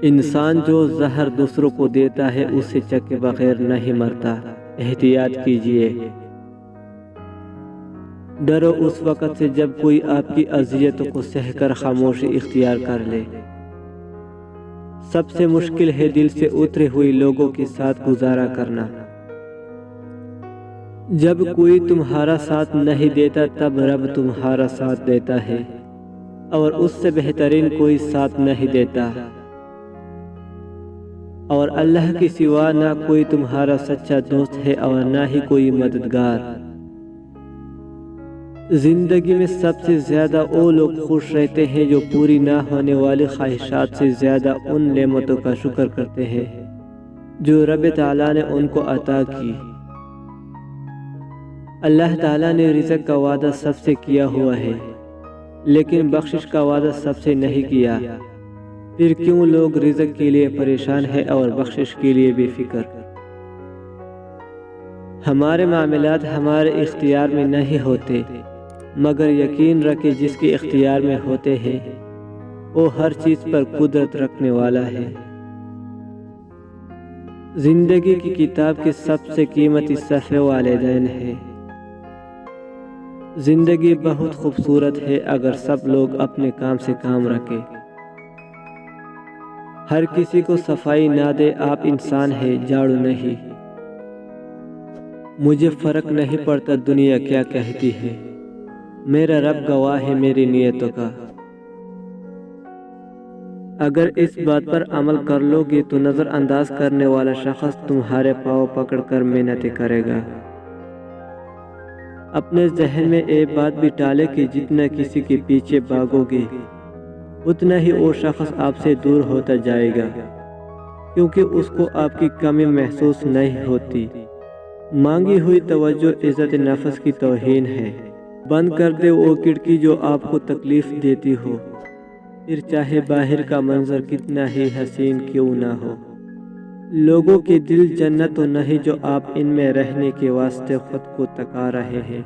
انسان جو زہر دوسروں کو دیتا ہے اسے چکے بغیر نہیں مرتا۔ احتیاط کیجیے۔ ڈرو اس وقت سے جب کوئی آپ کی اذیتوں کو سہ کر خاموشی اختیار کر لے۔ سب سے مشکل ہے دل سے اترے ہوئے لوگوں کے ساتھ گزارا کرنا۔ جب کوئی تمہارا ساتھ نہیں دیتا تب رب تمہارا ساتھ دیتا ہے، اور اس سے بہترین کوئی ساتھ نہیں دیتا، اور اللہ کے سوا نہ کوئی تمہارا سچا دوست ہے اور نہ ہی کوئی مددگار۔ زندگی میں سب سے زیادہ وہ لوگ خوش رہتے ہیں جو پوری نہ ہونے والی خواہشات سے زیادہ ان نعمتوں کا شکر کرتے ہیں جو رب تعالیٰ نے ان کو عطا کی۔ اللہ تعالیٰ نے رزق کا وعدہ سب سے کیا ہوا ہے، لیکن بخشش کا وعدہ سب سے نہیں کیا۔ پھر کیوں لوگ رزق کے لیے پریشان ہیں اور بخشش کے لیے بے فکر؟ ہمارے معاملات ہمارے اختیار میں نہیں ہوتے، مگر یقین رکھے جس کے اختیار میں ہوتے ہیں وہ ہر چیز پر قدرت رکھنے والا ہے۔ زندگی کی کتاب کے سب سے قیمتی صفحے والدین ہیں۔ زندگی بہت خوبصورت ہے اگر سب لوگ اپنے کام سے کام رکھیں۔ ہر کسی کو صفائی نہ دے، آپ انسان ہیں، جھاڑو نہیں۔ مجھے فرق نہیں پڑتا دنیا کیا کہتی ہے، میرا رب گواہ ہے میری نیتوں کا۔ اگر اس بات پر عمل کر لو گے تو نظر انداز کرنے والا شخص تمہارے پاؤں پکڑ کر محنتیں کرے گا۔ اپنے ذہن میں ایک بات بھی ڈالے کہ جتنا کسی کے پیچھے بھاگو گے اتنا ہی وہ شخص آپ سے دور ہوتا جائے گا، کیونکہ اس کو آپ کی کمی محسوس نہیں ہوتی۔ مانگی ہوئی توجہ عزت نفس کی توہین ہے۔ بند کر دے وہ کھڑکی جو آپ کو تکلیف دیتی ہو، پھر چاہے باہر کا منظر کتنا ہی حسین کیوں نہ ہو۔ لوگوں کے دل جنت تو نہیں جو آپ ان میں رہنے کے واسطے خود کو تکا رہے ہیں۔